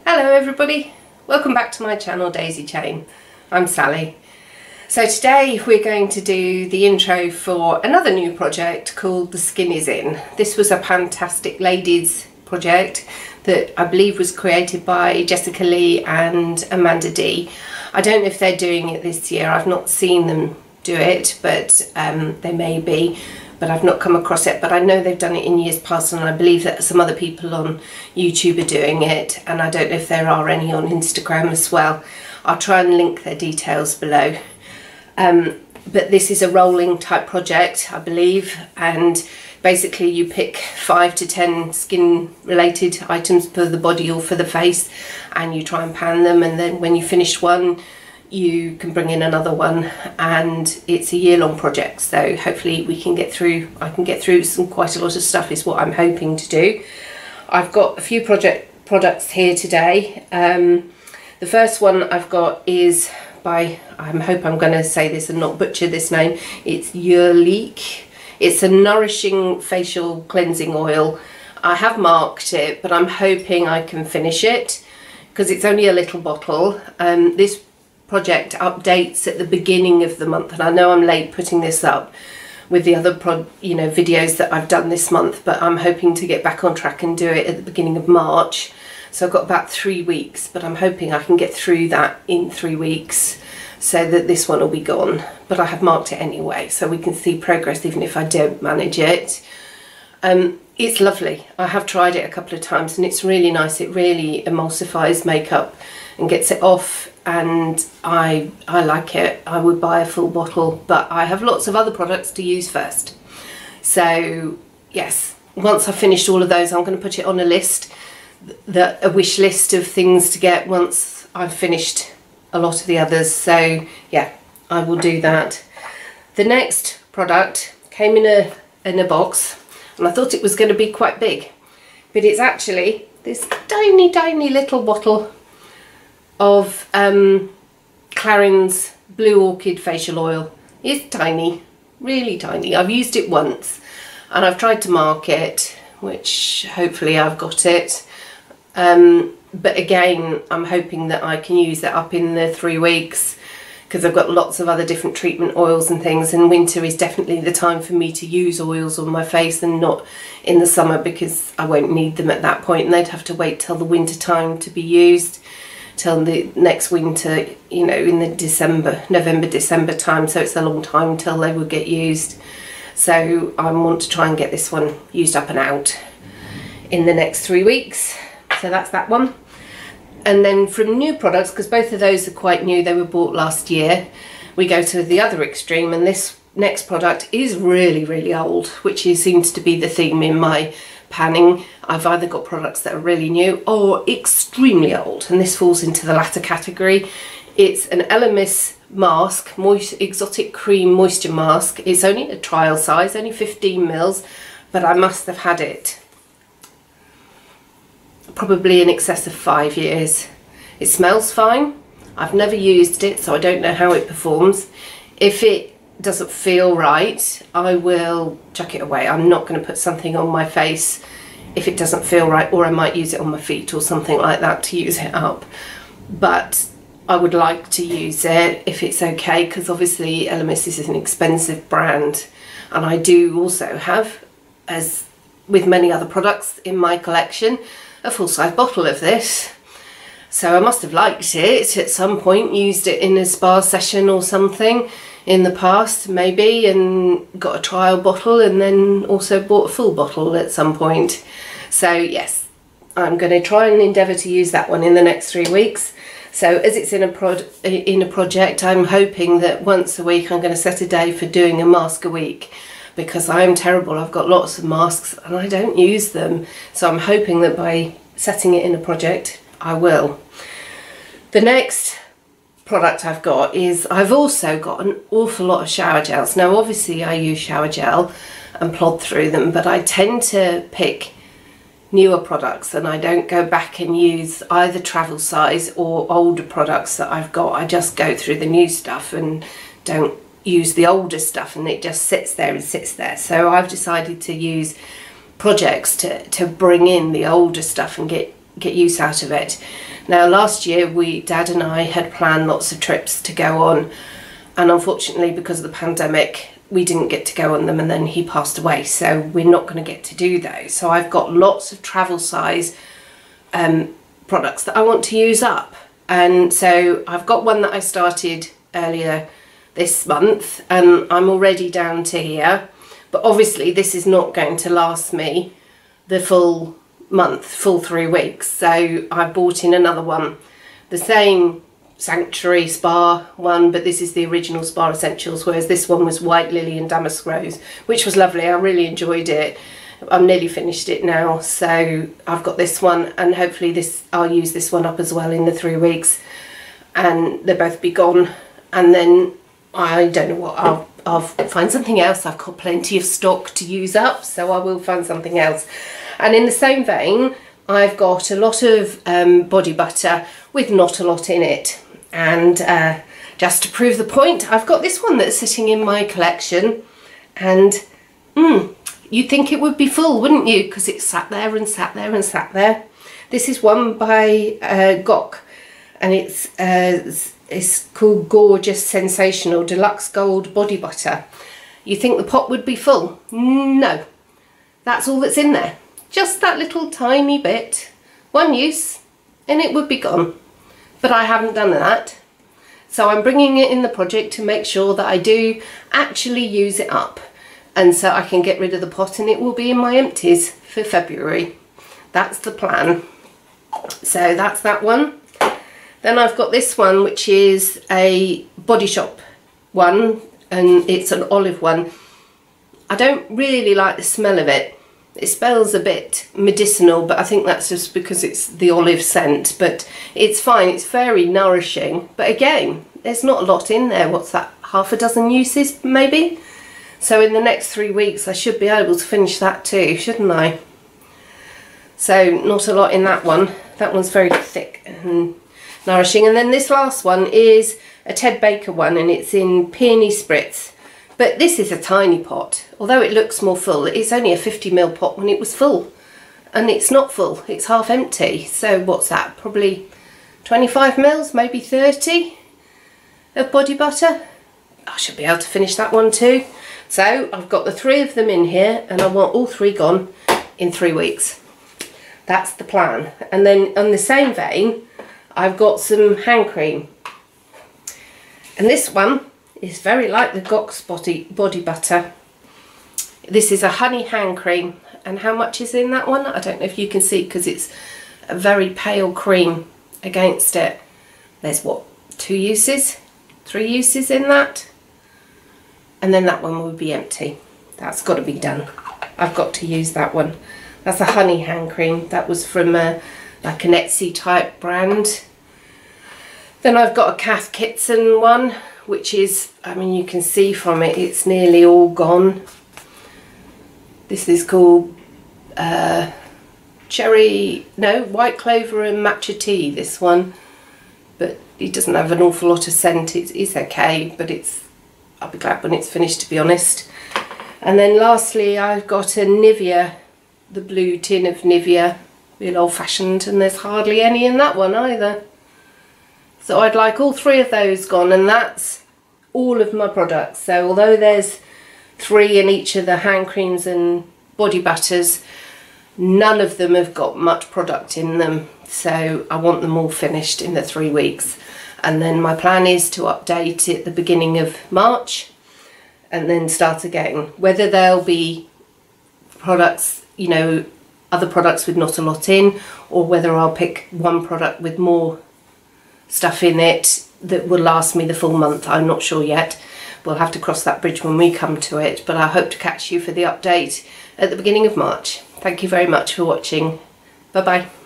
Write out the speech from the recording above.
Hello everybody, welcome back to my channel Daisy Chain. I'm Sally. So today we're going to do the intro for another new project called The Skin Is In. This was a PANtastic Ladies project that I believe was created by Jessica Lee and Amanda D. I don't know if they're doing it this year, I've not seen them do it, but they may be. But I've not come across it, but I know they've done it in years past, and I believe that some other people on YouTube are doing it, and I don't know if there are any on Instagram as well. I'll try and link their details below. But this is a rolling type project, I believe, and basically you pick 5 to 10 skin related items for the body or for the face, and you try and pan them, and then when you finish one you can bring in another one, and it's a year-long project, so hopefully we can get through. I can get through quite a lot of stuff is what I'm hoping to do. I've got a few products here today. The first one I've got is by, I hope I'm going to say this and not butcher this name, it's Yurleek. It's a nourishing facial cleansing oil. I have marked it, but I'm hoping I can finish it because it's only a little bottle. This project updates at the beginning of the month, and I know I'm late putting this up with the other videos that I've done this month, but I'm hoping to get back on track and do it at the beginning of March. So I've got about 3 weeks, but I'm hoping I can get through that in 3 weeks so that this one will be gone. But I have marked it anyway, so we can see progress even if I don't manage it. It's lovely. I have tried it a couple of times and it's really nice. It really emulsifies makeup and gets it off, and I like it. I would buy a full bottle, but I have lots of other products to use first. So yes, once I've finished all of those, I'm going to put it on a list, a wish list of things to get once I've finished a lot of the others. So yeah, I will do that. The next product came in a box, and I thought it was going to be quite big, but it's actually this tiny little bottle of Clarins Blue Orchid facial oil. It's tiny, really tiny. I've used it once and I've tried to mark it, which hopefully I've got it. But again, I'm hoping that I can use that up in the 3 weeks, because I've got lots of other different treatment oils and things, and winter is definitely the time for me to use oils on my face and not in the summer, because I won't need them at that point and they'd have to wait till the winter time to be used, till the next winter, you know, in the November, December time, so it's a long time till they will get used. So I want to try and get this one used up and out in the next 3 weeks. So that's that one. And then from new products, because both of those are quite new, they were bought last year, we go to the other extreme, and this next product is really old, which seems to be the theme in my panning. I've either got products that are really new or extremely old, and this falls into the latter category. It's an Elemis mask, exotic cream moisture mask. It's only a trial size, only 15 mils, but I must have had it probably in excess of 5 years. It smells fine. I've never used it, so I don't know how it performs. If it doesn't feel right, I will chuck it away. I'm not going to put something on my face if it doesn't feel right, or I might use it on my feet or something like that to use it up. But I would like to use it if it's okay, because obviously Elemis is an expensive brand, and I do also have, as with many other products in my collection, a full-size bottle of this. So I must have liked it at some point, used it in a spa session or something in the past maybe, and got a trial bottle, and then also bought a full bottle at some point. So yes, I'm going to try and endeavour to use that one in the next 3 weeks. So as it's in a project, I'm hoping that once a week I'm going to set a day for doing a mask a week, because I am terrible. I've got lots of masks and I don't use them. So I'm hoping that by setting it in a project, I will. The next product I've got is, I've also got an awful lot of shower gels. Now obviously I use shower gel and plod through them, but I tend to pick newer products and I don't go back and use either travel size or older products that I've got. I just go through the new stuff and don't use the older stuff, and it just sits there and sits there. So I've decided to use projects to bring in the older stuff and get use out of it. Now last year Dad and I had planned lots of trips to go on, and unfortunately because of the pandemic we didn't get to go on them, and then he passed away, so we're not going to get to do those. So I've got lots of travel size products that I want to use up, and so I've got one that I started earlier this month and I'm already down to here, but obviously this is not going to last me the full month, full 3 weeks, so I bought in another one, the same Sanctuary Spa one, but this is the original Spa Essentials, whereas this one was White Lily and Damask Rose, which was lovely. I really enjoyed it. I'm nearly finished it now, so I've got this one, and hopefully I'll use this one up as well in the 3 weeks, and they'll both be gone, and then I don't know what, I'll find something else. I've got plenty of stock to use up, so I will find something else. And in the same vein, I've got a lot of body butter with not a lot in it, and just to prove the point, I've got this one that's sitting in my collection, and you'd think it would be full, wouldn't you? Because it sat there and sat there and sat there. This is one by Gok, and it's called Gorgeous Sensational Deluxe Gold Body Butter. You think the pot would be full? No, that's all that's in there. Just that little tiny bit, one use, and it would be gone. But I haven't done that, so I'm bringing it in the project to make sure that I do actually use it up, and so I can get rid of the pot and it will be in my empties for February. That's the plan. So that's that one. Then I've got this one, which is a Body Shop one, and it's an olive one. I don't really like the smell of it. It smells a bit medicinal, but I think that's just because it's the olive scent, but it's fine. It's very nourishing, but again, there's not a lot in there. What's that, half a dozen uses maybe? So in the next 3 weeks I should be able to finish that too, shouldn't I? So not a lot in that one. That one's very thick and nourishing. And then this last one is a Ted Baker one, and it's in Peony Spritz. But this is a tiny pot. Although it looks more full, it's only a 50ml pot when it was full. And it's not full, it's half empty. So what's that, probably 25ml, maybe 30 of body butter. I should be able to finish that one too. So I've got the 3 of them in here, and I want all 3 gone in 3 weeks. That's the plan. And then on the same vein, I've got some hand cream. And this one is very like the Gok's body butter. This is a honey hand cream, and how much is in that one? I don't know if you can see because it's a very pale cream against it. There's what, 2 uses, 3 uses in that, and then that one would be empty. That's got to be done. I've got to use that one. That's a honey hand cream. That was from like an Etsy type brand. Then I've got a Cath Kidston one, which is, I mean, you can see from it, it's nearly all gone. This is called white clover and matcha tea, this one. But it doesn't have an awful lot of scent. It's okay, but I'll be glad when it's finished, to be honest. And then lastly, I've got a Nivea, the blue tin of Nivea, real old fashioned, and there's hardly any in that one either. So I'd like all 3 of those gone, and that's all of my products. So although there's 3 in each of the hand creams and body butters, none of them have got much product in them. So I want them all finished in the 3 weeks. And then my plan is to update at the beginning of March and then start again. Whether there'll be products, you know, other products with not a lot in, or whether I'll pick one product with more stuff in it that will last me the full month, I'm not sure yet. We'll have to cross that bridge when we come to it, but I hope to catch you for the update at the beginning of March. Thank you very much for watching. Bye bye.